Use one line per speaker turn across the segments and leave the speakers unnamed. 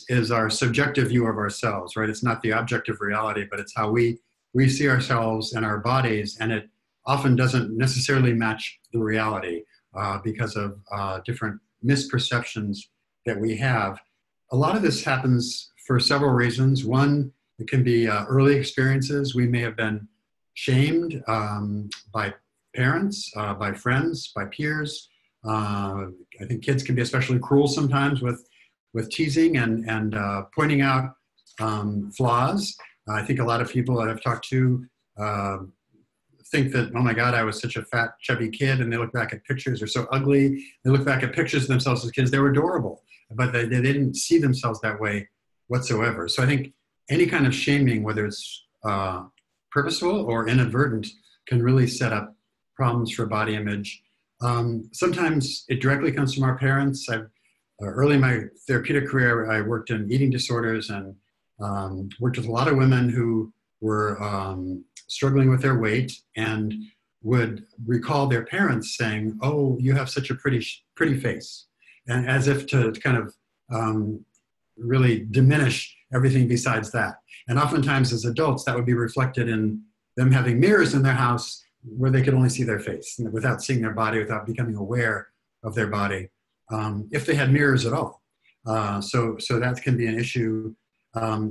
is our subjective view of ourselves, right? It's not the objective reality, but it's how we see ourselves and our bodies, and it often doesn't necessarily match the reality because of different misperceptions that we have. A lot of this happens for several reasons. One, it can be early experiences. We may have been shamed by parents, by friends, by peers. I think kids can be especially cruel sometimes with teasing and pointing out flaws. I think a lot of people that I've talked to think that, oh my God, I was such a fat, chubby kid, and they look back at pictures, they're so ugly. They look back at pictures of themselves as kids, they were adorable, but they didn't see themselves that way whatsoever. So I think any kind of shaming, whether it's purposeful or inadvertent, can really set up problems for body image. Sometimes it directly comes from our parents. Early in my therapeutic career, I worked in eating disorders and worked with a lot of women who were struggling with their weight and would recall their parents saying, "Oh, you have such a pretty face," and as if to kind of really diminish everything besides that. And oftentimes as adults, that would be reflected in them having mirrors in their house where they could only see their face without seeing their body, without becoming aware of their body, if they had mirrors at all. So that can be an issue.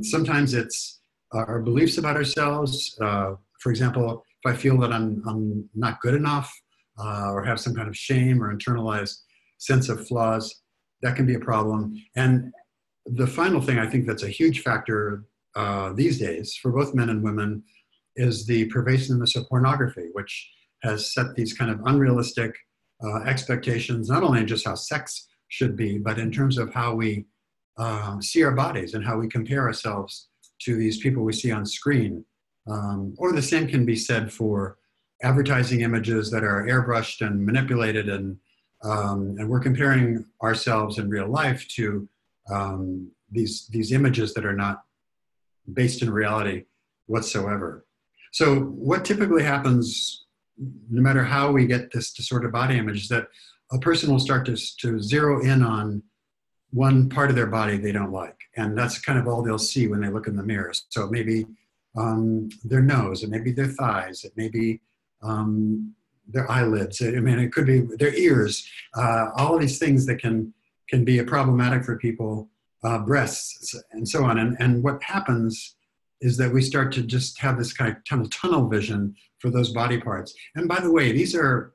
Sometimes it's our beliefs about ourselves. For example, if I feel that I'm not good enough or have some kind of shame or internalized sense of flaws, that can be a problem. And the final thing I think that's a huge factor these days for both men and women is the pervasiveness of pornography, which has set these kind of unrealistic expectations, not only in just how sex should be, but in terms of how we see our bodies and how we compare ourselves to these people we see on screen. Or the same can be said for advertising images that are airbrushed and manipulated, and we're comparing ourselves in real life to these images that are not based in reality whatsoever. So what typically happens, no matter how we get this disordered body image, is that a person will start to zero in on one part of their body they don't like. And that's kind of all they'll see when they look in the mirror. So it may be their nose, it may be their thighs, it may be their eyelids. I mean, it could be their ears, all of these things that can be problematic for people, breasts and so on. And what happens is that we start to just have this kind of tunnel vision for those body parts. And by the way, these are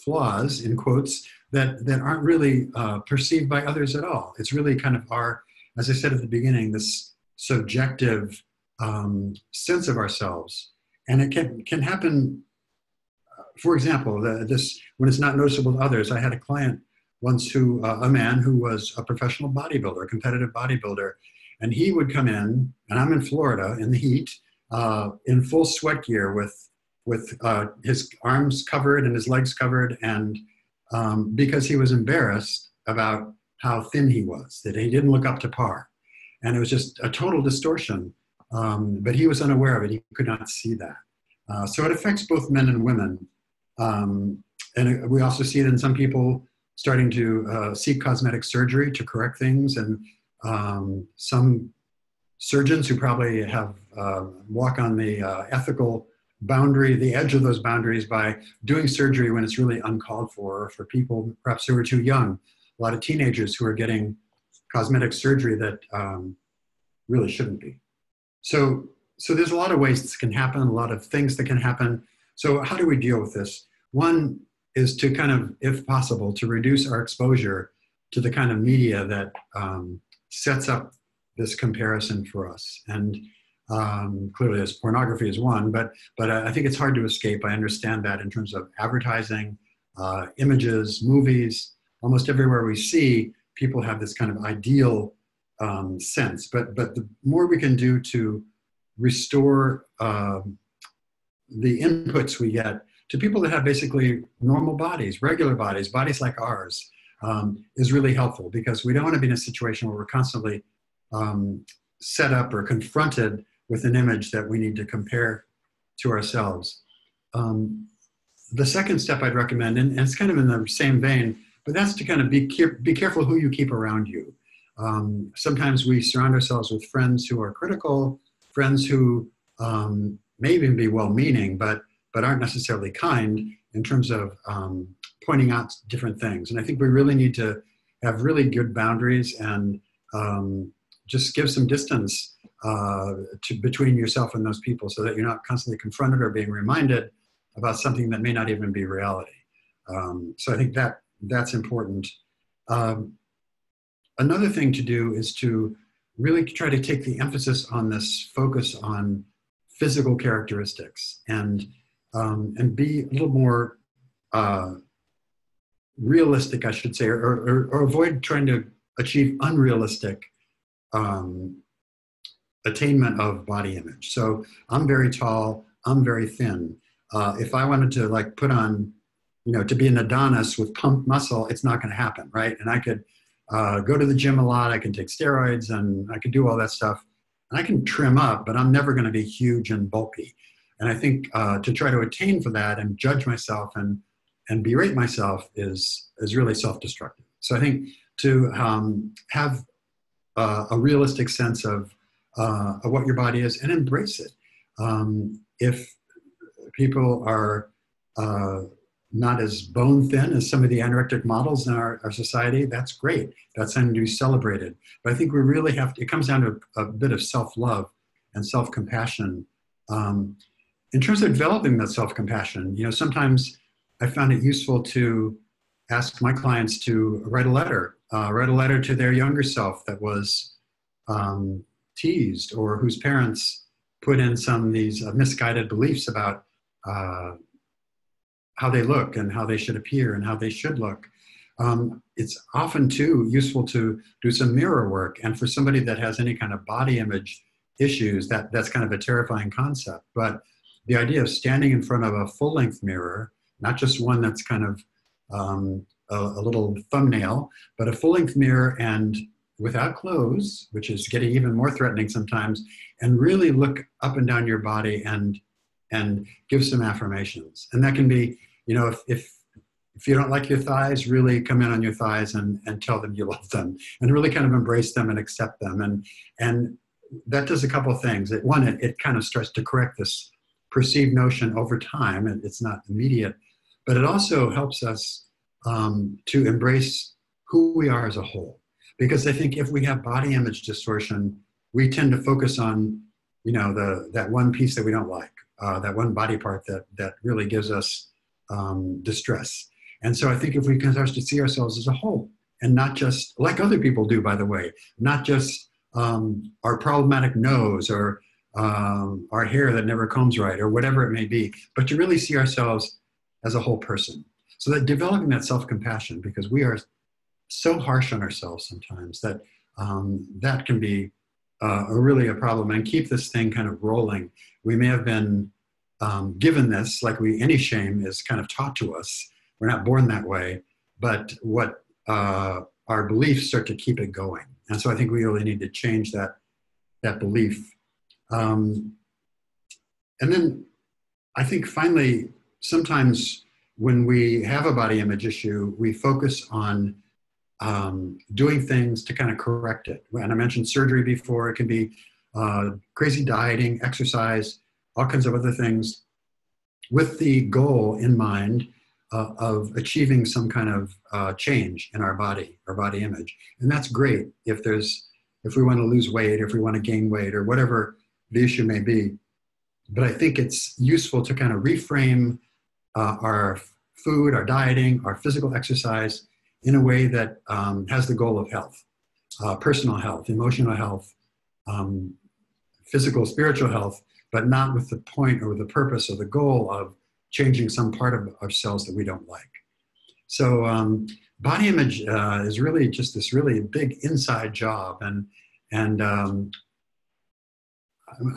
flaws, in quotes, that aren't really perceived by others at all. It's really kind of our, as I said at the beginning, this subjective sense of ourselves. And it can happen, for example, when it's not noticeable to others. I had a client once a man who was a professional bodybuilder, a competitive bodybuilder, and he would come in, and I'm in Florida in the heat, in full sweat gear with his arms covered and his legs covered, and because he was embarrassed about how thin he was, that he didn't look up to par. And it was just a total distortion, but he was unaware of it. He could not see that. So it affects both men and women. And we also see it in some people starting to seek cosmetic surgery to correct things, and some surgeons who probably have walk on the ethical boundary, the edge of those boundaries, by doing surgery when it's really uncalled for people perhaps who are too young. A lot of teenagers who are getting cosmetic surgery that really shouldn't be. So there's a lot of ways this can happen, a lot of things that can happen. So how do we deal with this? One is to kind of, if possible, to reduce our exposure to the kind of media that sets up this comparison for us. And clearly as pornography is one, but I think it's hard to escape. I understand that in terms of advertising, images, movies, almost everywhere we see, people have this kind of ideal sense. But the more we can do to restore the inputs we get to people that have basically normal bodies, regular bodies, bodies like ours, is really helpful, because we don't want to be in a situation where we're constantly set up or confronted with an image that we need to compare to ourselves. The second step I'd recommend, and it's kind of in the same vein, but that's to kind of be careful who you keep around you. Sometimes we surround ourselves with friends who are critical, friends who may even be well-meaning, but aren't necessarily kind in terms of pointing out different things. And I think we really need to have really good boundaries and just give some distance between yourself and those people, so that you're not constantly confronted or being reminded about something that may not even be reality. So I think that's important. Another thing to do is to really try to take the emphasis on this focus on physical characteristics and be a little more realistic, I should say, or avoid trying to achieve unrealistic attainment of body image. So I'm very tall, I'm very thin. If I wanted to like put on, to be an Adonis with pumped muscle, it's not going to happen, right? And I could go to the gym a lot, I can take steroids, and I can do all that stuff. And I can trim up, but I'm never going to be huge and bulky. And I think to try to attain for that and judge myself and berate myself is really self-destructive. So I think to have a realistic sense of what your body is and embrace it. If people are not as bone thin as some of the anorectic models in our society, that's great. That's something to be celebrated. But I think we really it comes down to a bit of self-love and self-compassion. In terms of developing that self-compassion, sometimes I found it useful to ask my clients to write a letter to their younger self that was teased, or whose parents put in some of these misguided beliefs about how they look and how they should appear and how they should look. It's often too useful to do some mirror work. And for somebody that has any kind of body image issues, that's kind of a terrifying concept. But the idea of standing in front of a full-length mirror, not just one that's kind of a little thumbnail, but a full-length mirror and without clothes, which is getting even more threatening sometimes, and really look up and down your body and give some affirmations. And that can be, if you don't like your thighs, really come in on your thighs and tell them you love them, and really kind of embrace them and accept them. And that does a couple of things. It kind of starts to correct this perceived notion over time, and it's not immediate, but it also helps us to embrace who we are as a whole. Because I think if we have body image distortion, we tend to focus on, that one piece that we don't like, that one body part that really gives us distress. And so I think if we can start to see ourselves as a whole, and not just like other people do, by the way, not just our problematic nose or our hair that never combs right or whatever it may be, but to really see ourselves as a whole person. So that developing that self-compassion, because we are so harsh on ourselves sometimes that that can be really a problem, and keep this thing kind of rolling. We may have been given this, like any shame is kind of taught to us. We're not born that way, but what our beliefs start to keep it going. And so I think we really need to change that belief. And then I think finally, sometimes when we have a body image issue, we focus on doing things to kind of correct it. And I mentioned surgery before. It can be crazy dieting, exercise, all kinds of other things, with the goal in mind of achieving some kind of change in our body image. And that's great if we want to lose weight, if we want to gain weight, or whatever the issue may be. But I think it's useful to kind of reframe our food, our dieting, our physical exercise in a way that has the goal of health, personal health, emotional health, physical, spiritual health, but not with the point or the purpose or the goal of changing some part of ourselves that we don't like. So body image is really just this really big inside job. And I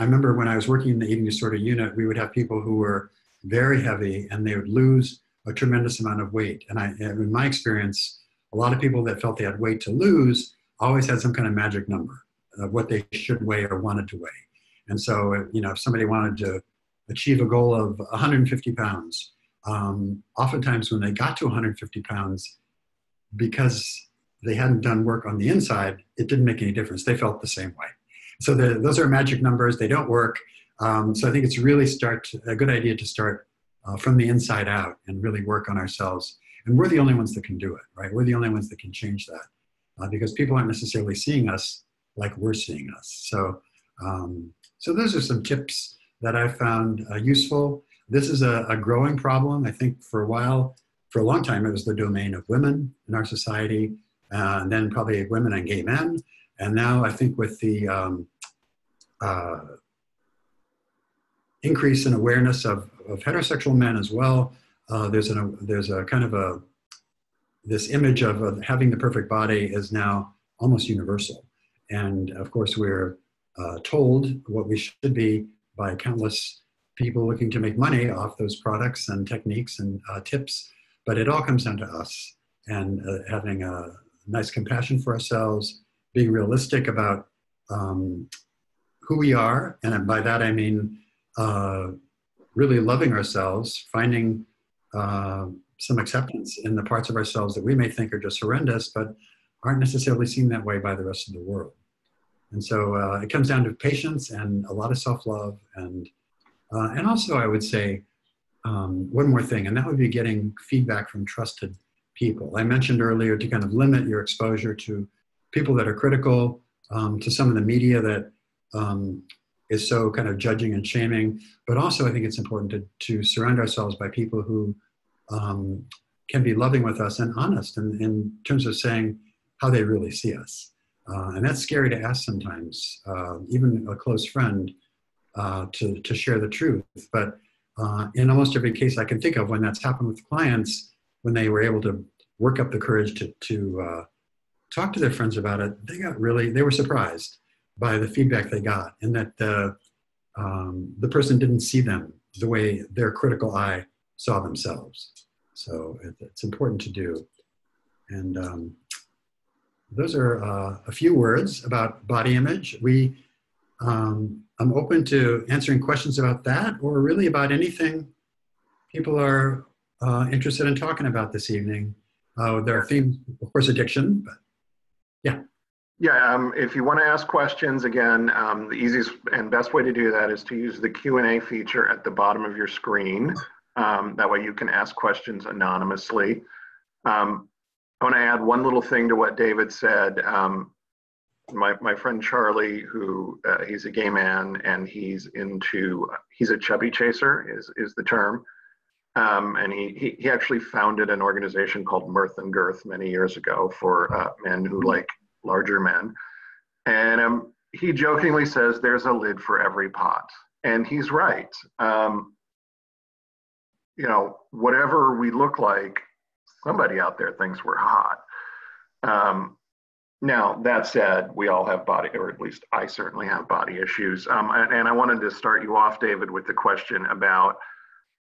remember when I was working in the eating disorder unit, we would have people who were very heavy and they would lose a tremendous amount of weight. And in my experience, a lot of people that felt they had weight to lose always had some kind of magic number of what they should weigh or wanted to weigh. And so, if somebody wanted to achieve a goal of 150 pounds, oftentimes when they got to 150 pounds, because they hadn't done work on the inside, it didn't make any difference. They felt the same way. So those are magic numbers. They don't work. So I think it's really a good idea to start from the inside out and really work on ourselves. And we're the only ones that can do it, right? We're the only ones that can change that because people aren't necessarily seeing us like we're seeing us. So those are some tips that I found useful. This is a growing problem. I think for a long time, it was the domain of women in our society, and then probably women and gay men. And now I think with the increase in awareness of heterosexual men as well, there's a kind of this image of having the perfect body is now almost universal. And of course, we're told what we should be by countless people looking to make money off those products and techniques and tips. But it all comes down to us and having a nice compassion for ourselves, being realistic about who we are. And by that, I mean really loving ourselves, finding some acceptance in the parts of ourselves that we may think are just horrendous, but aren't necessarily seen that way by the rest of the world. And so it comes down to patience and a lot of self-love. And also I would say one more thing, and that would be getting feedback from trusted people. I mentioned earlier to kind of limit your exposure to people that are critical, to some of the media that is so kind of judging and shaming. But also I think it's important to surround ourselves by people who can be loving with us and honest in terms of saying how they really see us. And that's scary to ask sometimes, even a close friend to share the truth. But in almost every case I can think of when that's happened with clients, when they were able to work up the courage to talk to their friends about it, they were surprised by the feedback they got, and that the person didn't see them the way their critical eye saw themselves. So it's important to do. And those are a few words about body image. I'm open to answering questions about that, or really about anything people are interested in talking about this evening. There are themes, of course, addiction, but yeah.
Yeah, if you want to ask questions, again, the easiest and best way to do that is to use the Q&A feature at the bottom of your screen. That way you can ask questions anonymously. I want to add one little thing to what David said. My friend Charlie, who he's a gay man, and he's a chubby chaser is the term. And he actually founded an organization called Mirth and Girth many years ago for men who like larger men. And he jokingly says there's a lid for every pot. And he's right. Whatever we look like, somebody out there thinks we're hot. Now, that said, we all have body, or at least I certainly have body issues. And I wanted to start you off, David, with the question about,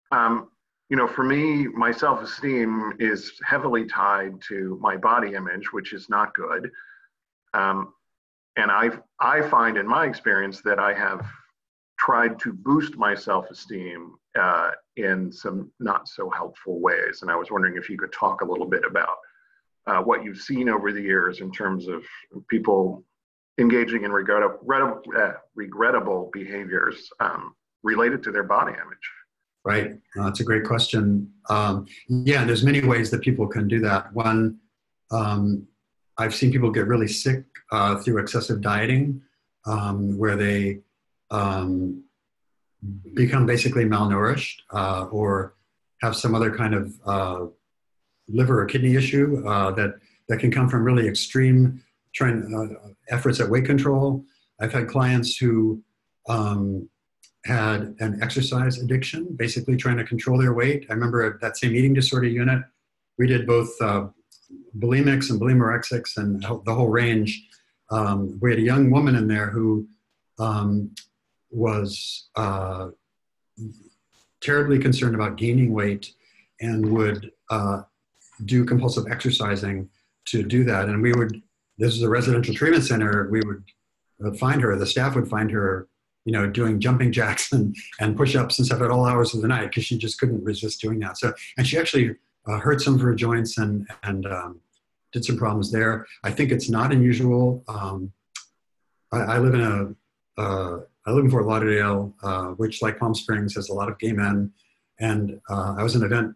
for me, my self-esteem is heavily tied to my body image, which is not good. And I find in my experience that I have tried to boost my self-esteem in some not so helpful ways. And I was wondering if you could talk a little bit about what you've seen over the years in terms of people engaging in regrettable behaviors related to their body image.
Right. That's a great question. Yeah, there's many ways that people can do that. One, I've seen people get really sick through excessive dieting, where they become basically malnourished or have some other kind of liver or kidney issue that can come from really extreme efforts at weight control. I've had clients who had an exercise addiction, basically trying to control their weight. I remember at that same eating disorder unit, we did both bulimics and bulimorexics and the whole range. We had a young woman in there who was terribly concerned about gaining weight and would do compulsive exercising to do that. And this is a residential treatment center, we would find her, the staff would find her, doing jumping jacks and push-ups and stuff at all hours of the night because she just couldn't resist doing that. So, and she actually hurt some of her joints and did some problems there. I think it's not unusual. I live in I live in Fort Lauderdale, which, like Palm Springs, has a lot of gay men. And I was at an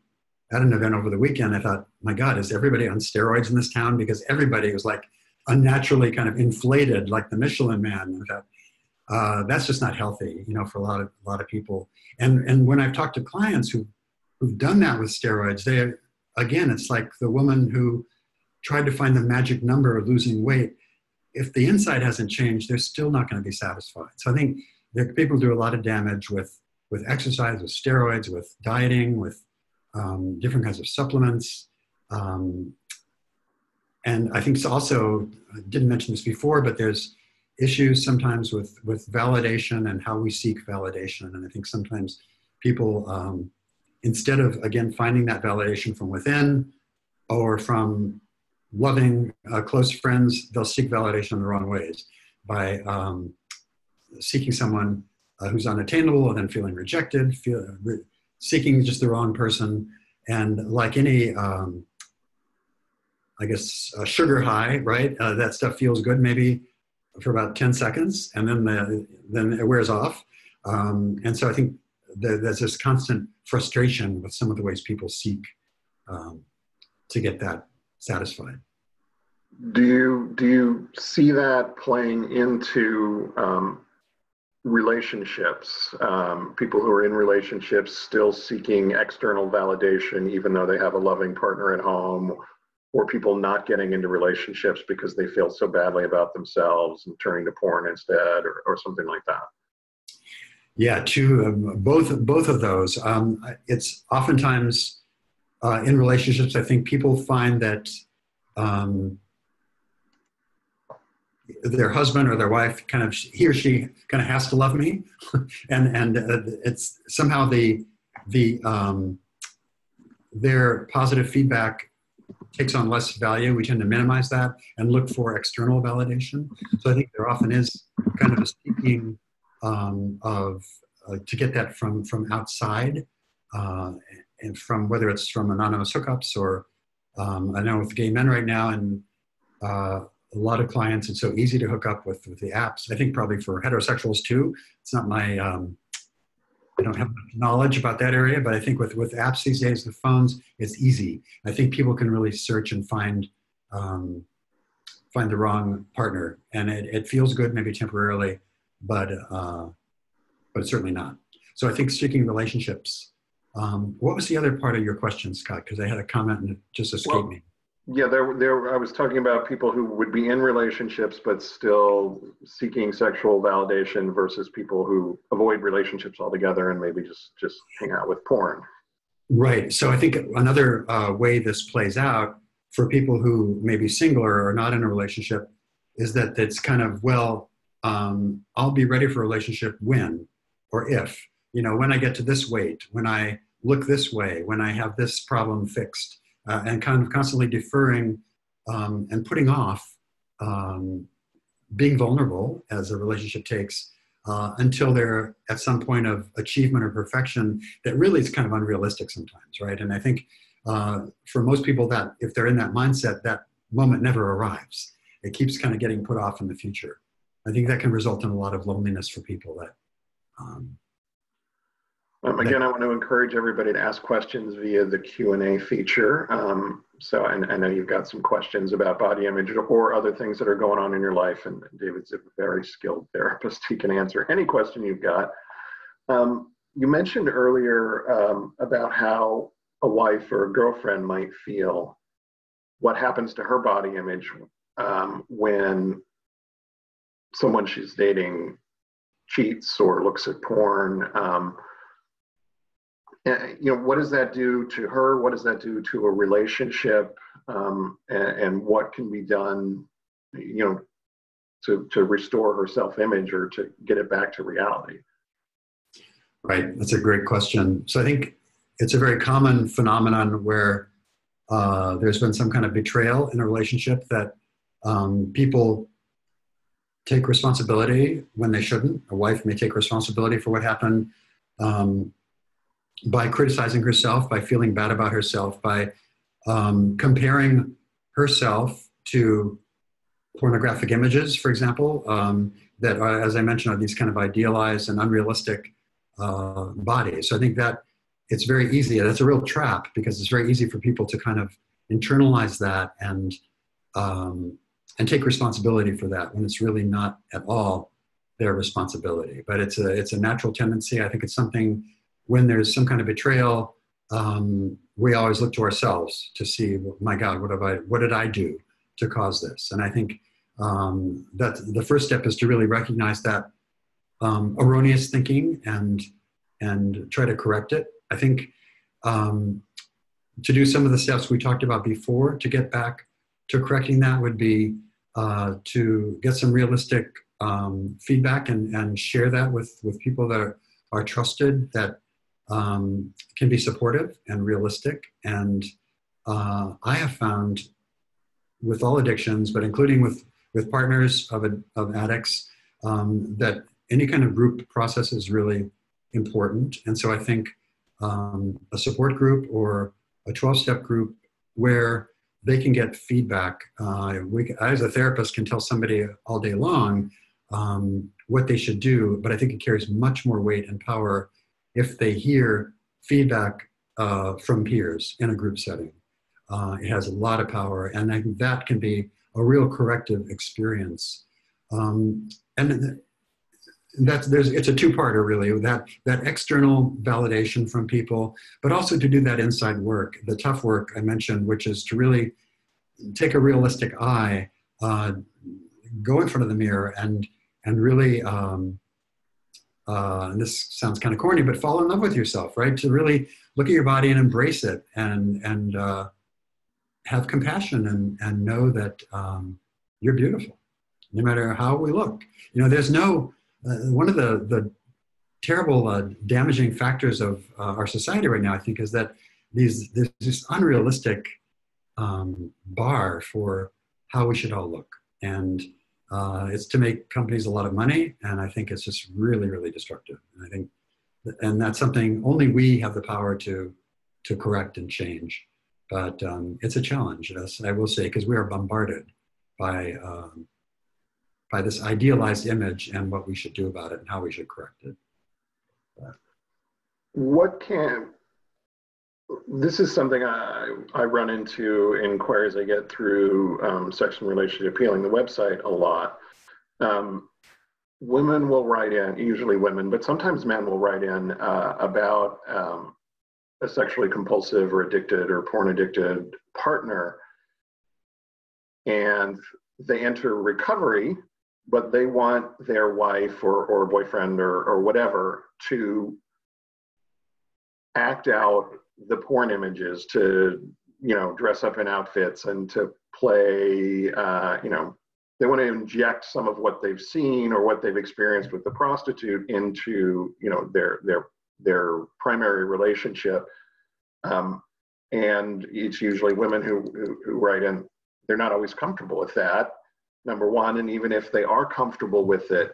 event over the weekend. I thought, my God, is everybody on steroids in this town? Because everybody was like unnaturally kind of inflated, like the Michelin Man. And I thought, that's just not healthy, you know, for a lot of people. And when I've talked to clients who've done that with steroids, again, it's like the woman who tried to find the magic number of losing weight. If the inside hasn't changed, they're still not going to be satisfied. So I think people do a lot of damage with exercise, with steroids, with dieting, with different kinds of supplements. And I think also, I didn't mention this before, but there's issues sometimes with validation and how we seek validation. And I think sometimes people, instead of, again, finding that validation from within or from loving close friends, they'll seek validation in the wrong ways by seeking someone who's unattainable and then feeling rejected, seeking just the wrong person. And like any, I guess, sugar high, right? That stuff feels good maybe for about 10 seconds, and then it wears off. And so I think there's this constant frustration with some of the ways people seek to get that satisfied.
Do you see that playing into relationships? People who are in relationships still seeking external validation, even though they have a loving partner at home, or people not getting into relationships because they feel so badly about themselves and turning to porn instead, or something like that?
Yeah, both of those. It's oftentimes in relationships, I think people find that their husband or their wife he or she kind of has to love me, and it's somehow their positive feedback takes on less value. We tend to minimize that and look for external validation. So I think there often is kind of a seeking to get that from outside, and from whether it's from anonymous hookups or I know with gay men right now, and a lot of clients, it's so easy to hook up with the apps. I think probably for heterosexuals too. It's not my, I don't have much knowledge about that area, but I think with apps these days, with phones, it's easy. I think people can really search and find the wrong partner, and it feels good maybe temporarily, but it's certainly not. So I think seeking relationships. What was the other part of your question, Scott? Because I had a comment and it just escaped me.
Yeah, I was talking about people who would be in relationships but still seeking sexual validation versus people who avoid relationships altogether and maybe just hang out with porn. Right.
So I think another way this plays out for people who may be single or are not in a relationship is that it's kind of, well, I'll be ready for a relationship when or if, when I get to this weight, when I look this way, when I have this problem fixed. And kind of constantly deferring and putting off being vulnerable as a relationship takes until they're at some point of achievement or perfection that really is kind of unrealistic sometimes, right? And I think for most people that if they're in that mindset, that moment never arrives. It keeps kind of getting put off in the future. I think that can result in a lot of loneliness for people that
again, I want to encourage everybody to ask questions via the Q&A feature. So I know you've got some questions about body image or other things that are going on in your life, and David's a very skilled therapist. He can answer any question you've got. You mentioned earlier about how a wife or a girlfriend might feel, what happens to her body image when someone she's dating cheats or looks at porn. What does that do to her? What does that do to a relationship? And what can be done, to restore her self-image or to get it back to reality?
Right, that's a great question. So I think it's a very common phenomenon where there's been some kind of betrayal in a relationship that people take responsibility when they shouldn't. A wife may take responsibility for what happened. By criticizing herself, by feeling bad about herself, by comparing herself to pornographic images, for example, that are, as I mentioned, are these kind of idealized and unrealistic bodies. So I think that it's very easy. That's a real trap because it's very easy for people to kind of internalize that and take responsibility for that when it's really not at all their responsibility. But it's a natural tendency. I think it's something when there's some kind of betrayal, we always look to ourselves to see, my God, what did I do to cause this? And I think that the first step is to really recognize that erroneous thinking and try to correct it. I think to do some of the steps we talked about before to get back to correcting that would be to get some realistic feedback and share that with people that are trusted, that can be supportive and realistic. And I have found with all addictions, but including with partners of addicts, that any kind of group process is really important. And so I think a support group or a 12-step group where they can get feedback. I, as a therapist, can tell somebody all day long what they should do, but I think it carries much more weight and power if they hear feedback from peers in a group setting. It has a lot of power, and I think that can be a real corrective experience. And it's a two-parter really, that external validation from people, but also to do that inside work, the tough work I mentioned, which is to really take a realistic eye, go in front of the mirror and really, and this sounds kind of corny, but fall in love with yourself, right? To really look at your body and embrace it and have compassion and know that you're beautiful, no matter how we look. You know, there's no, one of the terrible damaging factors of our society right now, I think, is that there's this unrealistic bar for how we should all look. And it's to make companies a lot of money. And I think it's just really, really destructive. And I think, and that's something only we have the power to correct and change. But it's a challenge, yes, I will say, because we are bombarded by this idealized image and what we should do about it and how we should correct it.
This is something I run into in inquiries I get through sex and relationship healing, the website, a lot. Women will write in, usually women, but sometimes men will write in about a sexually compulsive or addicted or porn addicted partner, and they enter recovery, but they want their wife or boyfriend or whatever to act out the porn images, to, you know, dress up in outfits and to play, you know, they want to inject some of what they've seen or what they've experienced with the prostitute into, you know, their primary relationship. And it's usually women who write in, they're not always comfortable with that, number one. And even if they are comfortable with it,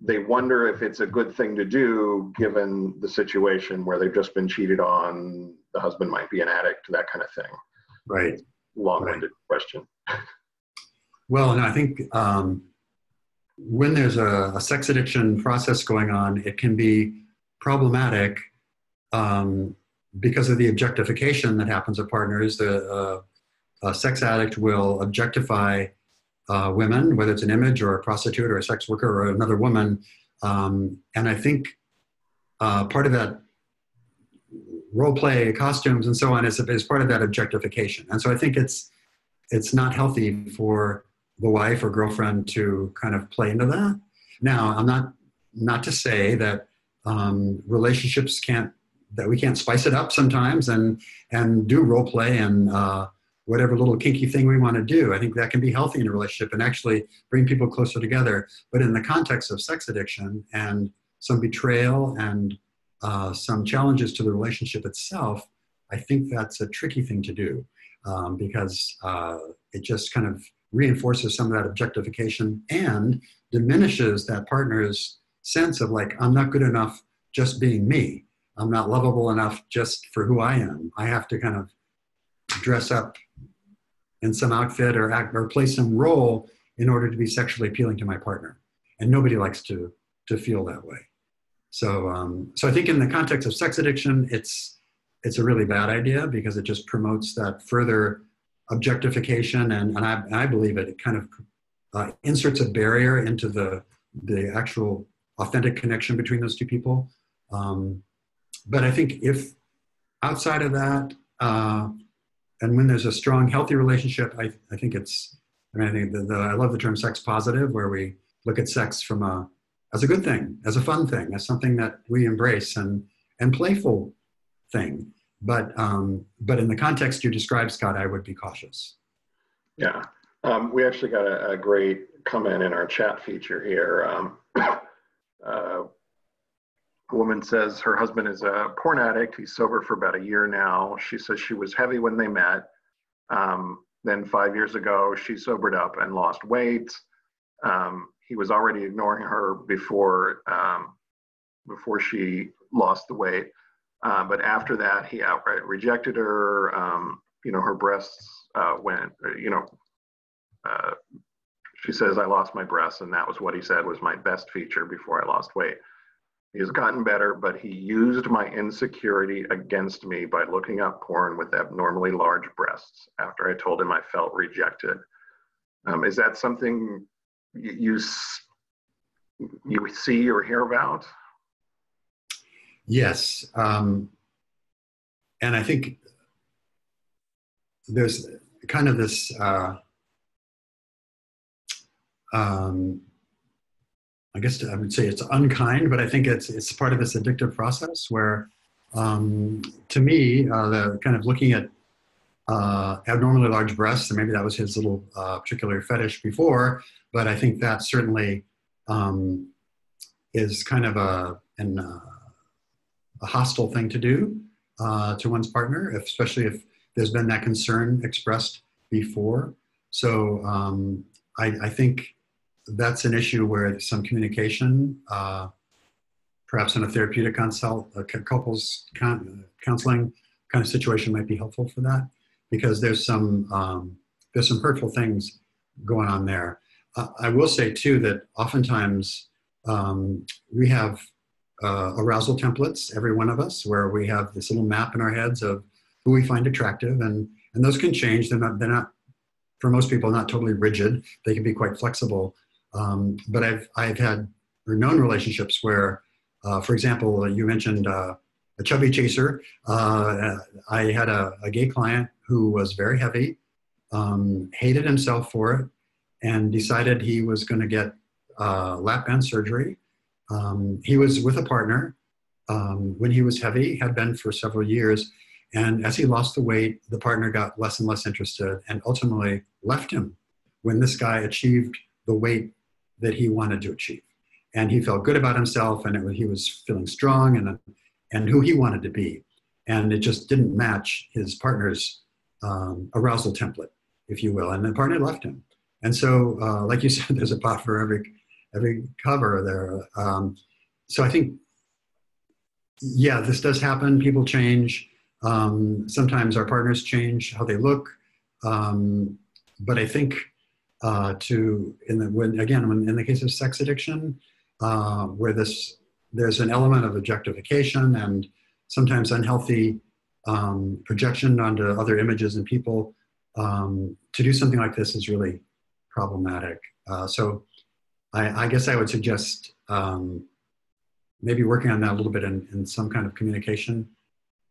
they wonder if it's a good thing to do given the situation where they've just been cheated on, the husband might be an addict, that kind of thing.
Right.
Long-winded question.
Well, and I think when there's a sex addiction process going on, it can be problematic because of the objectification that happens of partners. A sex addict will objectify women, whether it's an image or a prostitute or a sex worker or another woman. And I think part of that role play, costumes and so on is part of that objectification. And so I think it's not healthy for the wife or girlfriend to kind of play into that. Now, I'm not to say that relationships that we can't spice it up sometimes and do role play and whatever little kinky thing we want to do. I think that can be healthy in a relationship and actually bring people closer together. But in the context of sex addiction and some betrayal and some challenges to the relationship itself, I think that's a tricky thing to do because it just kind of reinforces some of that objectification and diminishes that partner's sense of like, I'm not good enough just being me. I'm not lovable enough just for who I am. I have to kind of dress up in some outfit or act or play some role in order to be sexually appealing to my partner. And nobody likes to feel that way. So I think in the context of sex addiction, it's a really bad idea because it just promotes that further objectification, and I believe it kind of inserts a barrier into the actual authentic connection between those two people. But I think if outside of that, and when there's a strong, healthy relationship, I think it's, I think I love the term sex positive, where we look at sex as a good thing, as a fun thing, as something that we embrace and playful thing. But in the context you described, Scott, I would be cautious.
Yeah, we actually got a great comment in our chat feature here. A woman says her husband is a porn addict. He's sober for about a year now. She says she was heavy when they met. Then 5 years ago, she sobered up and lost weight. He was already ignoring her before she lost the weight. But after that, he outright rejected her. Her breasts went, she says, I lost my breasts, and that was what he said was my best feature before I lost weight. He has gotten better, but he used my insecurity against me by looking up porn with abnormally large breasts after I told him I felt rejected. Is that something you see or hear about?
Yes. And I think there's kind of this, I guess I would say it's unkind, but I think it's part of this addictive process where, to me, the kind of looking at abnormally large breasts, and maybe that was his little particular fetish before, but I think that certainly is kind of a hostile thing to do to one's partner, especially if there's been that concern expressed before. So I think that's an issue where some communication, perhaps in a therapeutic couples counseling kind of situation, might be helpful for that, because there's some hurtful things going on there. I will say too that oftentimes we have arousal templates, every one of us, where we have this little map in our heads of who we find attractive, and those can change. They're not for most people not totally rigid. They can be quite flexible. But I've had or known relationships where, for example, you mentioned a chubby chaser. I had a gay client who was very heavy, hated himself for it, and decided he was going to get lap band surgery. He was with a partner when he was heavy, had been for several years. And as he lost the weight, the partner got less and less interested and ultimately left him when this guy achieved the weight that he wanted to achieve. And he felt good about himself, and he was feeling strong and who he wanted to be. And it just didn't match his partner's arousal template, if you will. And the partner left him. And so, like you said, there's a pot for every cover there. So I think, yeah, this does happen. People change. Sometimes our partners change how they look. But I think in the case of sex addiction, where there's an element of objectification and sometimes unhealthy projection onto other images and people, to do something like this is really problematic. So I guess I would suggest maybe working on that a little bit in some kind of communication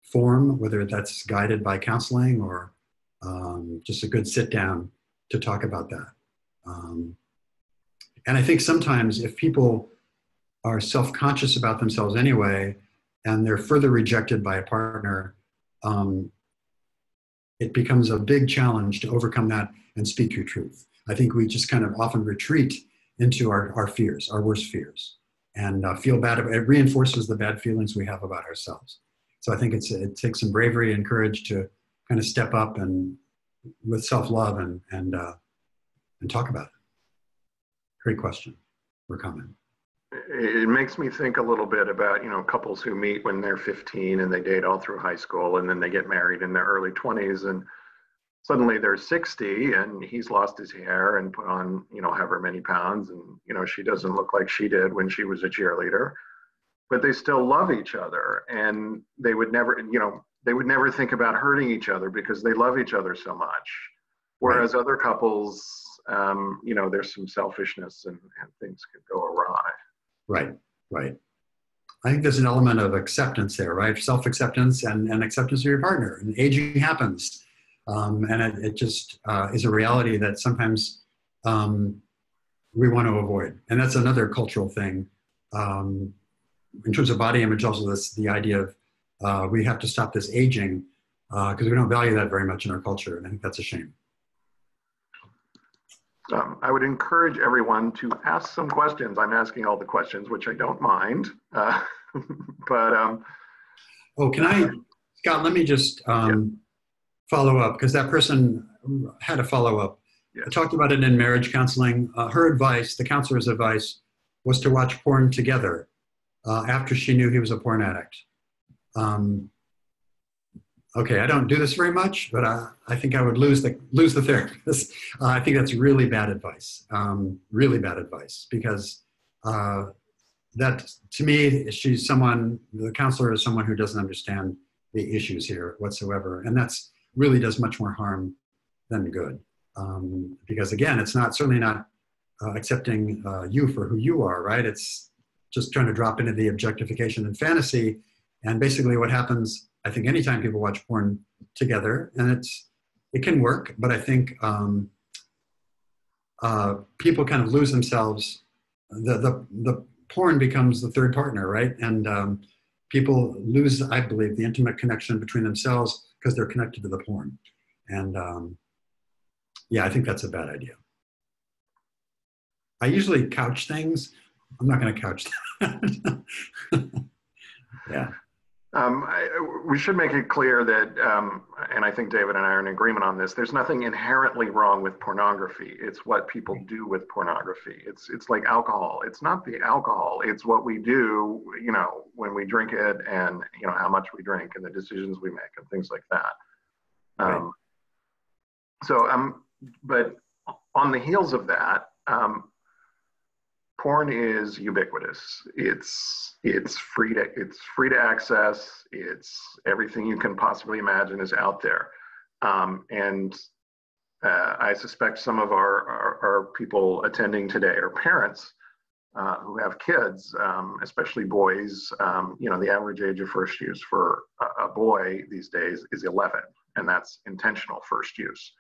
form, whether that's guided by counseling or just a good sit down to talk about that. And I think sometimes if people are self-conscious about themselves anyway, and they're further rejected by a partner, it becomes a big challenge to overcome that and speak your truth. I think we just kind of often retreat into our fears, our worst fears, and feel bad. It reinforces the bad feelings we have about ourselves. So I think it takes some bravery and courage to kind of step up and with self-love and talk about it. Great question or comment.
It makes me think a little bit about, couples who meet when they're 15 and they date all through high school, and then they get married in their early 20s. And suddenly they're 60 and he's lost his hair and put on, however many pounds. And, she doesn't look like she did when she was a cheerleader, but they still love each other. And they would never think about hurting each other because they love each other so much. Whereas other couples, there's some selfishness and things could go awry.
Right, right. I think there's an element of acceptance there, right? Self-acceptance and acceptance of your partner. And aging happens. And it just is a reality that sometimes we want to avoid. And that's another cultural thing. In terms of body image, also the idea of we have to stop this aging because we don't value that very much in our culture. And I think that's a shame.
I would encourage everyone to ask some questions. I'm asking all the questions, which I don't mind.
Oh, can I, Scott, let me just follow up, because that person had a follow-up.
Yes.
I talked about it in marriage counseling. Her advice, the counselor's advice, was to watch porn together after she knew he was a porn addict. Okay, I don't do this very much, but I think I would lose the therapist. I think that's really bad advice, because that, to me, the counselor is someone who doesn't understand the issues here whatsoever, and that's really does much more harm than good. Because again, it's certainly not accepting you for who you are, right? It's just trying to drop into the objectification and fantasy, and basically what happens, I think anytime people watch porn together, and it can work, but I think people kind of lose themselves. The porn becomes the third partner, right? And people lose, I believe, the intimate connection between themselves because they're connected to the porn. And yeah, I think that's a bad idea. I usually couch things. I'm not going to couch that. Yeah.
We should make it clear that, and I think David and I are in agreement on this, there's nothing inherently wrong with pornography. It's what people do with pornography. It's like alcohol. It's not the alcohol. It's what we do, when we drink it, and, how much we drink and the decisions we make and things like that.
Right.
But on the heels of that, porn is ubiquitous. It's free to access. It's everything you can possibly imagine is out there. And I suspect some of our people attending today are parents who have kids, especially boys. The average age of first use for a boy these days is 11, and that's intentional first use.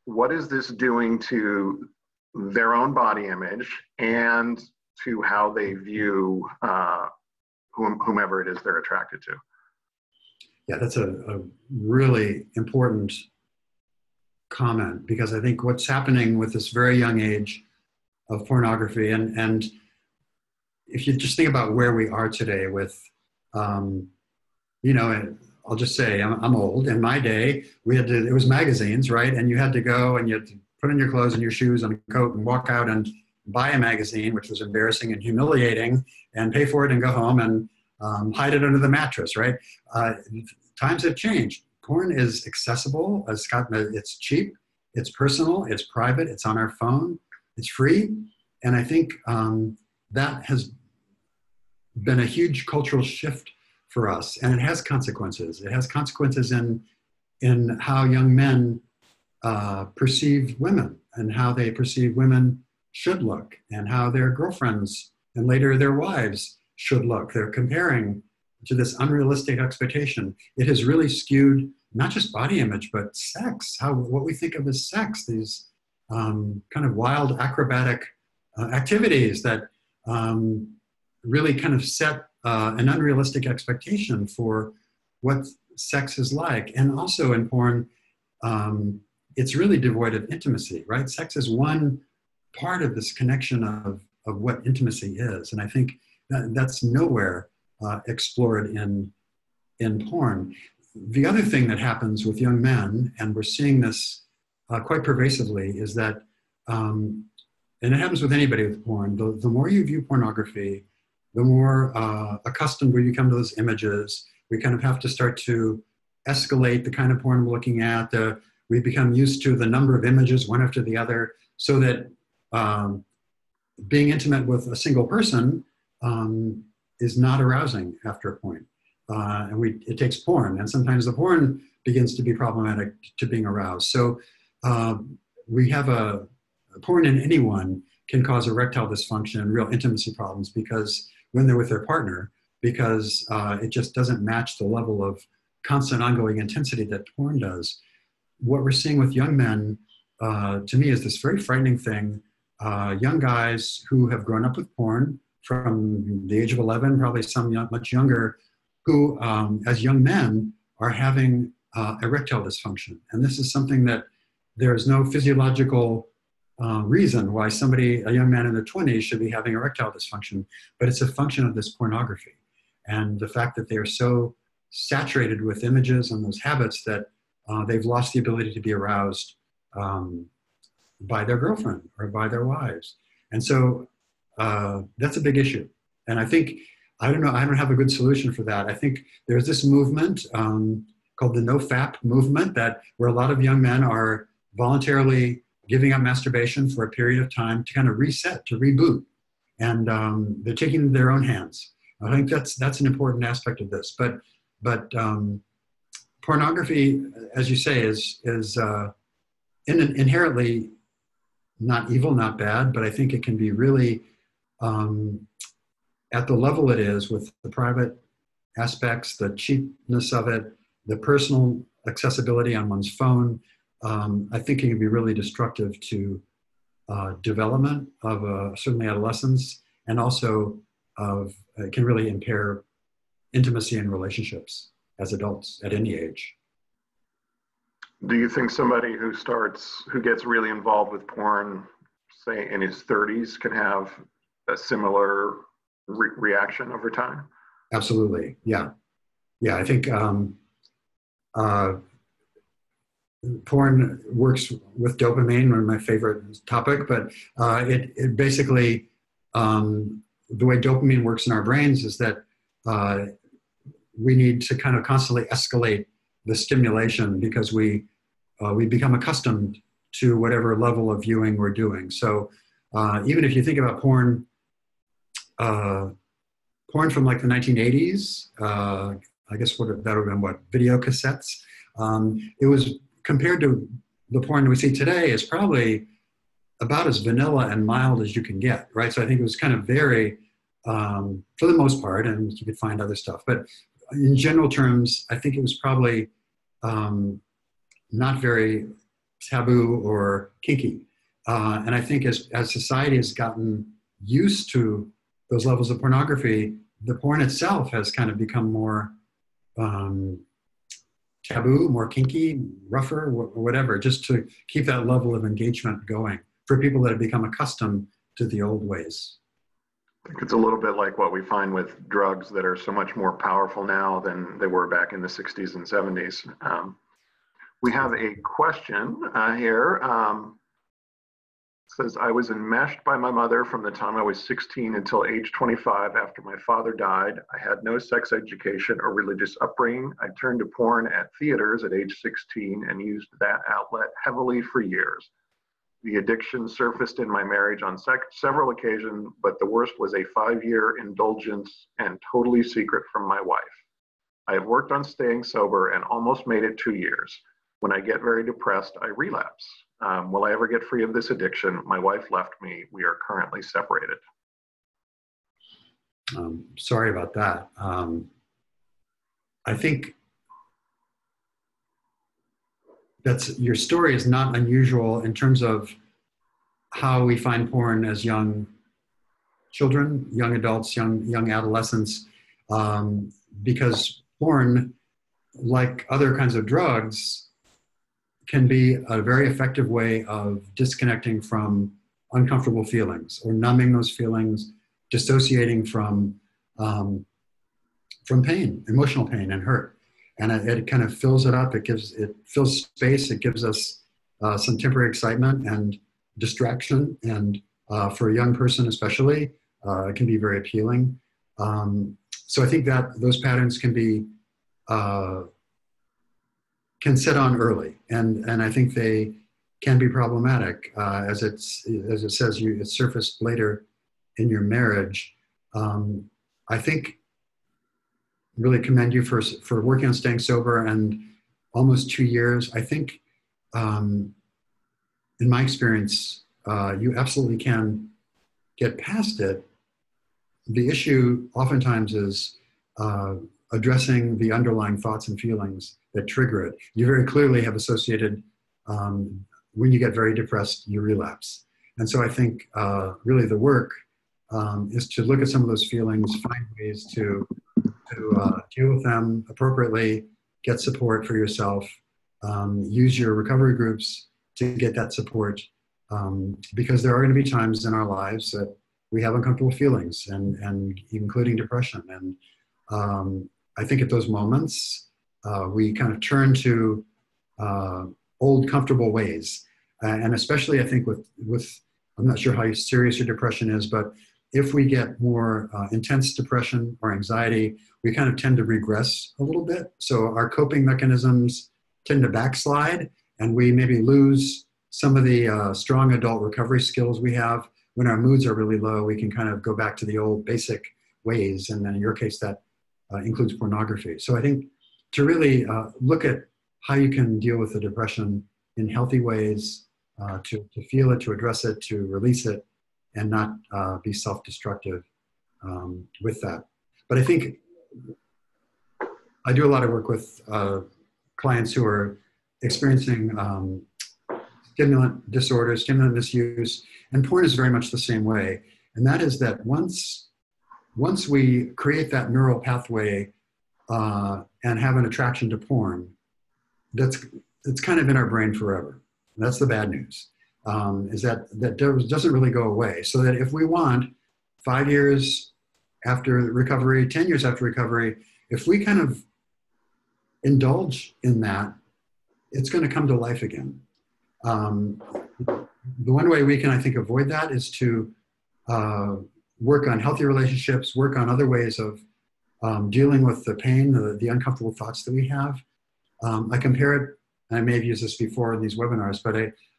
What is this doing to their own body image and to how they view whomever it is they're attracted to?
Yeah, that's a really important comment, because I think what's happening with this very young age of pornography, and if you just think about where we are today with, I'll just say I'm old. In my day, it was magazines, right? And you had to go and you had to put on your clothes and your shoes and a coat and walk out and buy a magazine, which was embarrassing and humiliating, and pay for it and go home and hide it under the mattress, right? Times have changed. Porn is accessible, as Scott, it's cheap, it's personal, it's private, it's on our phone, it's free. And I think that has been a huge cultural shift for us, and it has consequences. It has consequences in how young men perceive women, and how they perceive women should look, and how their girlfriends and later their wives should look. They're comparing to this unrealistic expectation. It has really skewed not just body image, but sex, what we think of as sex, these kind of wild acrobatic activities that really kind of set an unrealistic expectation for what sex is like. And also in porn, it's really devoid of intimacy, right? Sex is one part of this connection of what intimacy is. And I think that's nowhere explored in porn. The other thing that happens with young men, and we're seeing this quite pervasively, is that, and it happens with anybody with porn, the more you view pornography, the more accustomed we become to those images. We kind of have to start to escalate the kind of porn we're looking at. We become used to the number of images, one after the other, so that being intimate with a single person is not arousing after a point. And it takes porn, and sometimes the porn begins to be problematic to being aroused. So we have a porn in anyone can cause erectile dysfunction and real intimacy problems because when they're with their partner, because it just doesn't match the level of constant ongoing intensity that porn does. What we're seeing with young men, to me, is this very frightening thing. Young guys who have grown up with porn from the age of 11, probably some much younger, who as young men are having erectile dysfunction. And this is something that there's no physiological reason why a young man in their 20s should be having erectile dysfunction, but it's a function of this pornography. And the fact that they are so saturated with images and those habits that they've lost the ability to be aroused by their girlfriend or by their wives. And so that's a big issue. And I think, I don't have a good solution for that. I think there's this movement called the NoFap movement where a lot of young men are voluntarily giving up masturbation for a period of time to kind of reset, to reboot. And they're taking it in their own hands. I think that's an important aspect of this. But pornography, as you say, is inherently not evil, not bad, but I think it can be really, at the level it is, with the private aspects, the cheapness of it, the personal accessibility on one's phone, I think it can be really destructive to development of certainly adolescence, and also it can really impair intimacy in relationships as adults at any age.
Do you think somebody who gets really involved with porn, say in his 30s, can have a similar reaction over time?
Absolutely, yeah. I think porn works with dopamine, one of my favorite topic, but it basically, the way dopamine works in our brains is that we need to kind of constantly escalate the stimulation because we become accustomed to whatever level of viewing we're doing. So even if you think about porn from like the 1980s, I guess that would have been video cassettes. It was, compared to the porn we see today, is probably about as vanilla and mild as you can get, right? So I think it was kind of very, for the most part, and you could find other stuff, but in general terms, I think it was probably not very taboo or kinky. And I think as society has gotten used to those levels of pornography, the porn itself has kind of become more taboo, more kinky, rougher, whatever, just to keep that level of engagement going for people that have become accustomed to the old ways.
I think it's a little bit like what we find with drugs that are so much more powerful now than they were back in the 60s and 70s. We have a question here. It says, I was enmeshed by my mother from the time I was 16 until age 25 after my father died. I had no sex education or religious upbringing. I turned to porn at theaters at age 16 and used that outlet heavily for years. The addiction surfaced in my marriage on several occasions, but the worst was a 5-year indulgence and totally secret from my wife. I have worked on staying sober and almost made it 2 years. When I get very depressed, I relapse. Will I ever get free of this addiction? My wife left me. We are currently separated.
Sorry about that. I think your story is not unusual in terms of how we find porn as young children, young adults, young adolescents, because porn, like other kinds of drugs, can be a very effective way of disconnecting from uncomfortable feelings or numbing those feelings, dissociating from pain, emotional pain and hurt. And it kind of fills it up. It fills space. It gives us some temporary excitement and distraction. And for a young person especially, it can be very appealing. So I think that those patterns can be can set on early, and I think they can be problematic as it says it's surfaced later in your marriage. I think really commend you for working on staying sober and almost 2 years. I think in my experience, you absolutely can get past it. The issue oftentimes is addressing the underlying thoughts and feelings that trigger it. You very clearly have associated when you get very depressed, you relapse. And so I think really the work is to look at some of those feelings, find ways to deal with them appropriately, get support for yourself, use your recovery groups to get that support, because there are going to be times in our lives that we have uncomfortable feelings, and including depression. And I think at those moments, we kind of turn to old comfortable ways. And especially I think with, I'm not sure how serious your depression is, but if we get more intense depression or anxiety, we kind of tend to regress a little bit. So our coping mechanisms tend to backslide, and we maybe lose some of the strong adult recovery skills we have. When our moods are really low, we can kind of go back to the old basic ways. And then in your case, that includes pornography. So I think to really look at how you can deal with the depression in healthy ways, to feel it, to address it, to release it, and not be self-destructive with that. But I think I do a lot of work with clients who are experiencing stimulant disorders, stimulant misuse, and porn is very much the same way. And that is that once we create that neural pathway and have an attraction to porn, it's kind of in our brain forever. And that's the bad news, is that doesn't really go away. So that if we want 5 years after recovery, 10 years after recovery, if we kind of indulge in that, it's going to come to life again. The one way we can, I think, avoid that is to work on healthy relationships, work on other ways of dealing with the pain, the uncomfortable thoughts that we have. I compare it, and I may have used this before in these webinars, but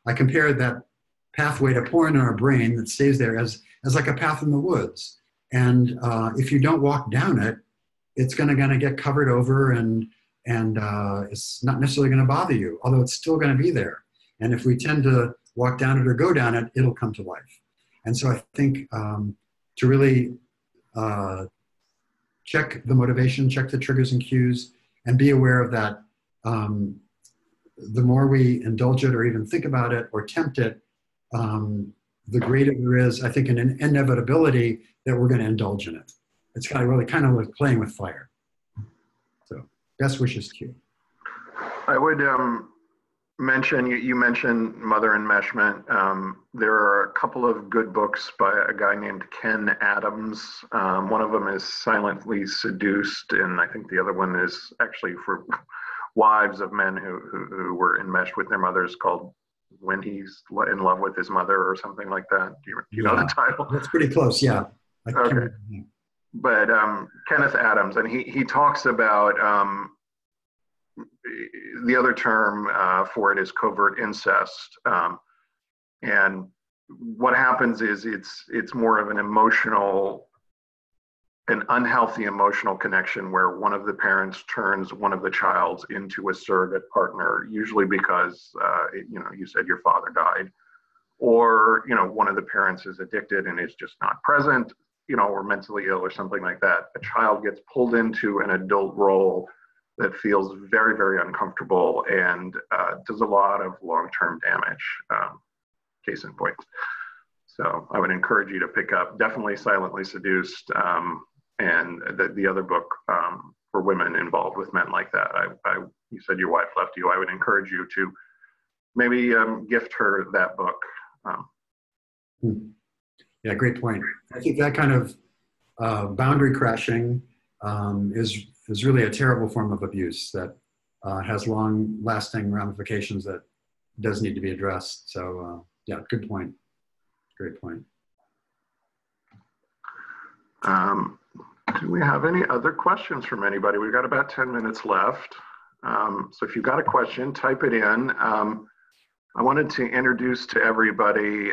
I compare that pathway to porn in our brain that stays there as like a path in the woods. And if you don't walk down it, it's going to get covered over, and it's not necessarily going to bother you, although it's still going to be there. And if we tend to walk down it or go down it, it'll come to life. And so I think to really check the motivation, check the triggers and cues, and be aware of that. The more we indulge it or even think about it or tempt it, the greater there is, I think, an inevitability that we're going to indulge in it. It's kind of like playing with fire. So best wishes to you.
I would mention, you mentioned mother enmeshment. There are a couple of good books by a guy named Ken Adams. One of them is Silently Seduced, and I think the other one is actually for wives of men who were enmeshed with their mothers, called When He's in Love with His Mother or something like that. Do you know the title?
That's pretty close, yeah.
Okay. But Kenneth Adams, and he talks about the other term for it is covert incest. And what happens is it's more of an unhealthy emotional connection where one of the parents turns one of the childs into a surrogate partner, usually because, you said your father died, or, one of the parents is addicted and is just not present, or mentally ill or something like that. A child gets pulled into an adult role that feels very, very uncomfortable and does a lot of long-term damage, case in point. So I would encourage you to pick up definitely Silently Seduced, and the other book for women involved with men like that. You said your wife left you. I would encourage you to maybe gift her that book.
Yeah, great point. I think that kind of boundary crashing is really a terrible form of abuse that has long-lasting ramifications that does need to be addressed. So yeah, good point. Great point.
Do we have any other questions from anybody? We've got about 10 minutes left. So if you've got a question, type it in. I wanted to introduce to everybody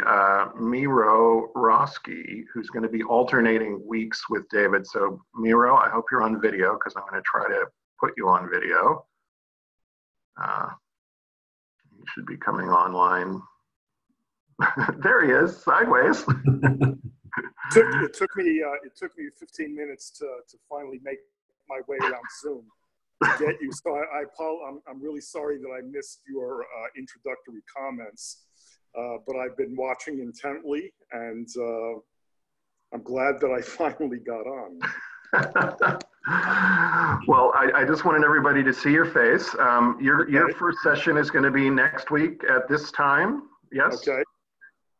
Miro Roski, who's going to be alternating weeks with David. So Miro, I hope you're on video because I'm going to try to put you on video. You should be coming online. There he is, sideways.
It took me 15 minutes to finally make my way around Zoom to get you. So I'm really sorry that I missed your introductory comments, but I've been watching intently, and I'm glad that I finally got on.
Well, I just wanted everybody to see your face. Your first session is going to be next week at this time. Yes. Okay.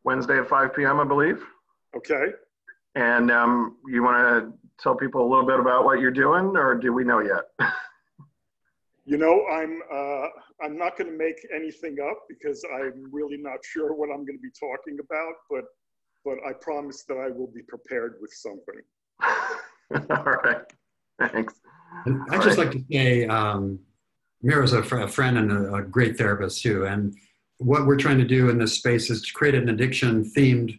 Wednesday at 5 p.m. I believe. Okay. And you want to tell people a little bit about what you're doing, or do we know yet?
You know, I'm not going to make anything up because I'm really not sure what I'm going to be talking about, but I promise that I will be prepared with something.
All right. Thanks.
I'd just like to say, Miro's a friend and a great therapist too. And what we're trying to do in this space is to create an addiction-themed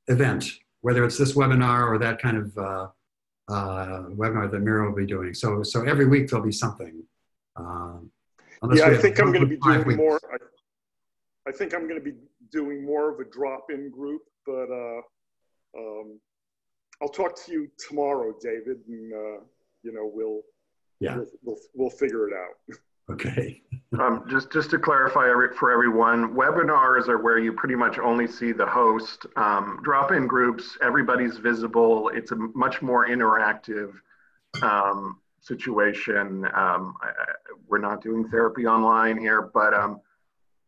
event, whether it's this webinar or that kind of webinar that Miro will be doing. So every week there'll be something.
Yeah, I think I'm going to be doing more. I think I'm going to be doing more of a drop-in group, but I'll talk to you tomorrow, David, and you know, we'll figure it out.
Okay.
Just to clarify for everyone, webinars are where you pretty much only see the host. Drop-in groups, everybody's visible. It's a much more interactive situation. We're not doing therapy online here, but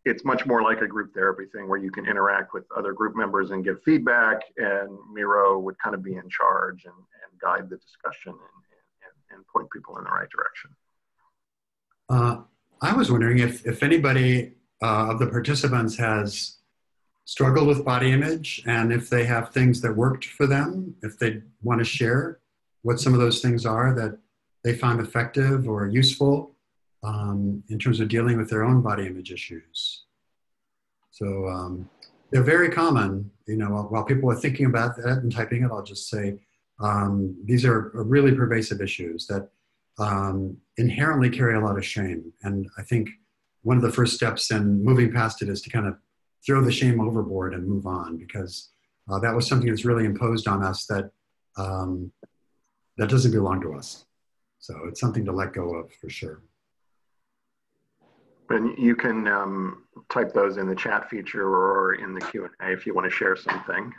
it's much more like a group therapy thing where you can interact with other group members and give feedback, and Miro would kind of be in charge and guide the discussion and point people in the right direction.
I was wondering if anybody of the participants has struggled with body image, and if they have things that worked for them, if they want to share what some of those things are that they found effective or useful in terms of dealing with their own body image issues. So they're very common. You know, while people are thinking about that and typing it, I'll just say these are really pervasive issues that inherently carry a lot of shame. And I think one of the first steps in moving past it is to kind of throw the shame overboard and move on, because that was something that's really imposed on us that that doesn't belong to us. So it's something to let go of for sure.
And you can type those in the chat feature or in the Q&A if you want to share something.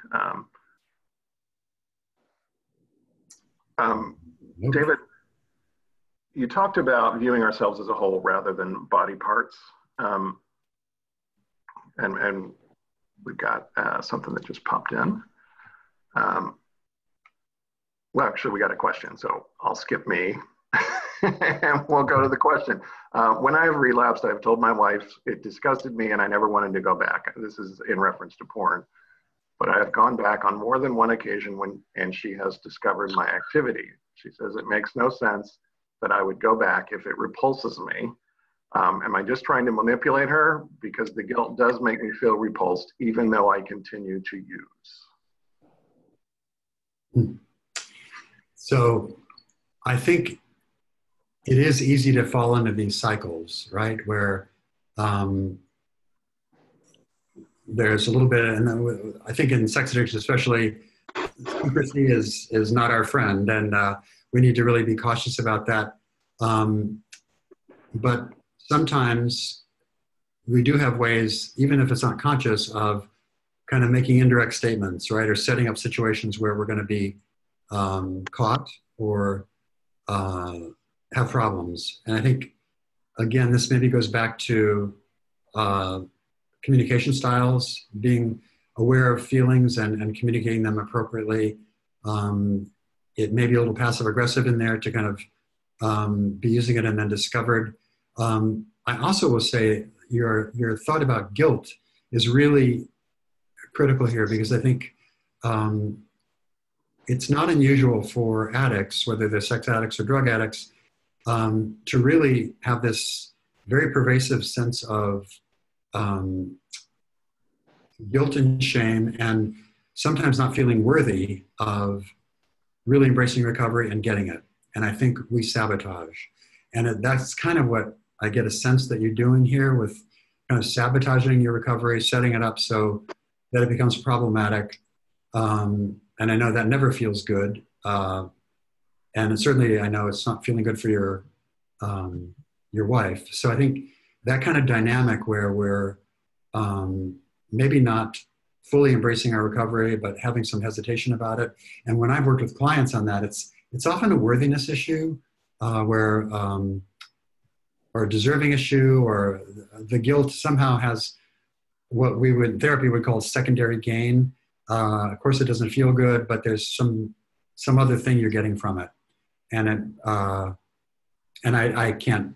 David, you talked about viewing ourselves as a whole rather than body parts. And we've got something that just popped in. Well, actually, we got a question, so I'll skip me and we'll go to the question. When I have relapsed, I've told my wife it disgusted me and I never wanted to go back. This is in reference to porn. But I have gone back on more than one occasion and she has discovered my activity. She says it makes no sense that I would go back if it repulses me. Am I just trying to manipulate her? Because the guilt does make me feel repulsed, even though I continue to use.
So I think it is easy to fall into these cycles, right? Where there's a little bit, and I think in sex addiction especially, secrecy is not our friend, and we need to really be cautious about that. But sometimes we do have ways, even if it's not conscious, of kind of making indirect statements, right? Or setting up situations where we're going to be caught or have problems. And I think, again, this maybe goes back to communication styles, being aware of feelings and communicating them appropriately. It may be a little passive aggressive in there to kind of be using it and then discovered. I also will say your thought about guilt is really critical here, because I think it's not unusual for addicts, whether they're sex addicts or drug addicts, to really have this very pervasive sense of guilt and shame, and sometimes not feeling worthy of really embracing recovery and getting it. And I think we sabotage. And that's kind of what I get a sense that you're doing here, with kind of sabotaging your recovery, setting it up so that it becomes problematic. And I know that never feels good. And certainly I know it's not feeling good for your wife. So I think that kind of dynamic where we're maybe not fully embracing our recovery, but having some hesitation about it. And when I've worked with clients on that, it's often a worthiness issue, or a deserving issue, or the guilt somehow has what we would in therapy would call secondary gain. Of course, it doesn't feel good, but there's some other thing you're getting from it, and I can't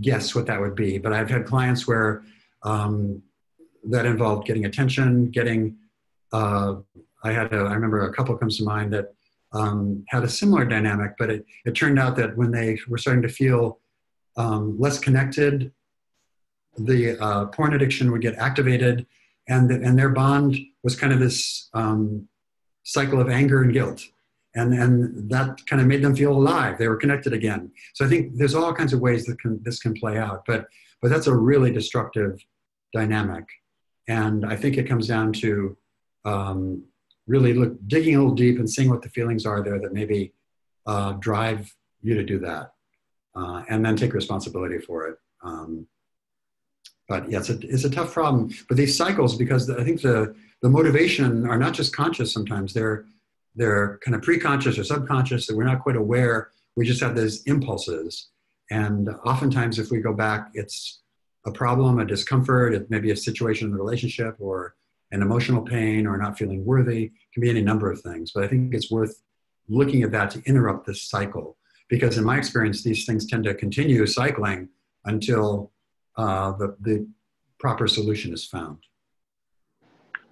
guess what that would be. But I've had clients where that involved getting attention, getting. I remember a couple comes to mind that had a similar dynamic, but it turned out that when they were starting to feel less connected, the porn addiction would get activated, and their bond was kind of this cycle of anger and guilt, and that kind of made them feel alive. They were connected again. So I think there's all kinds of ways that this can play out, but that's a really destructive dynamic, and I think it comes down to really digging a little deep and seeing what the feelings are there that maybe drive you to do that. And then take responsibility for it. But yeah, it's a tough problem. But these cycles, because I think the motivation are not just conscious sometimes, they're kind of pre-conscious or subconscious, that we're not quite aware. We just have those impulses. And oftentimes if we go back, it's a problem, a discomfort, it may be a situation in the relationship, or an emotional pain, or not feeling worthy. It can be any number of things. But I think it's worth looking at that to interrupt this cycle. Because in my experience, these things tend to continue cycling until the proper solution is found.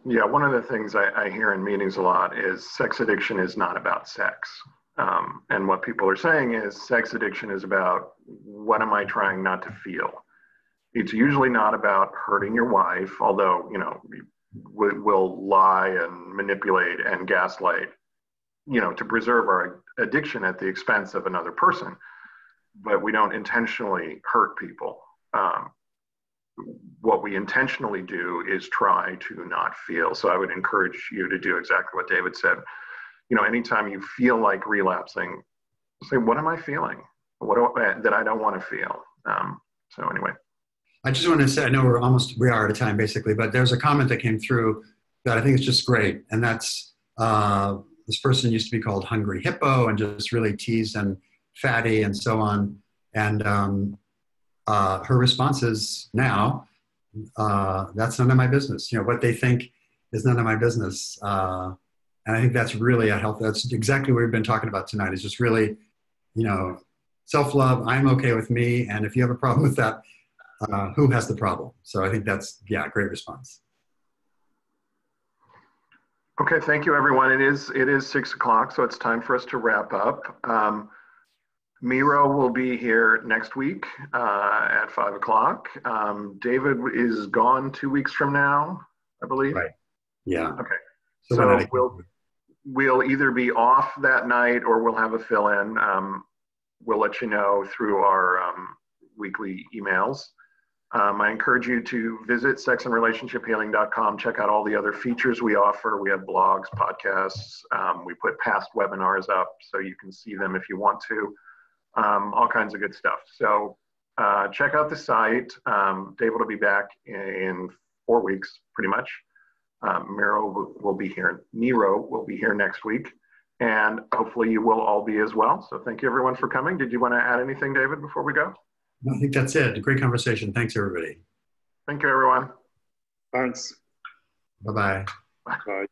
Yeah, one of the things I hear in meetings a lot is sex addiction is not about sex. And what people are saying is sex addiction is about, what am I trying not to feel? It's usually not about hurting your wife, although, we'll lie and manipulate and gaslight, to preserve our addiction at the expense of another person, but we don't intentionally hurt people. What we intentionally do is try to not feel. So I would encourage you to do exactly what David said. Anytime you feel like relapsing, say, what am I feeling? That I don't want to feel? So anyway. I
just want to say, I know we are out of time basically, but there's a comment that came through that I think is just great. And that's, this person used to be called Hungry Hippo and just really teased and fatty and so on. And her response is now, that's none of my business. What they think is none of my business. And I think that's really that's exactly what we've been talking about tonight, is just really, self-love. I'm okay with me. And if you have a problem with that, who has the problem? So I think that's, a great response.
Okay, thank you, everyone. It is 6 o'clock, so it's time for us to wrap up. Miro will be here next week at 5 o'clock. David is gone 2 weeks from now, I believe.
Right. Yeah.
Okay. So we'll either be off that night or we'll have a fill-in. We'll let you know through our weekly emails. I encourage you to visit sexandrelationshiphealing.com. Check out all the other features we offer. We have blogs, podcasts. We put past webinars up so you can see them if you want to. All kinds of good stuff. So check out the site. David will be back in 4 weeks, pretty much. Nero will be here next week. And hopefully you will all be as well. So thank you, everyone, for coming. Did you want to add anything, David, before we go?
I think that's it. A great conversation. Thanks, everybody.
Thank you, everyone.
Thanks.
Bye-bye.
Bye.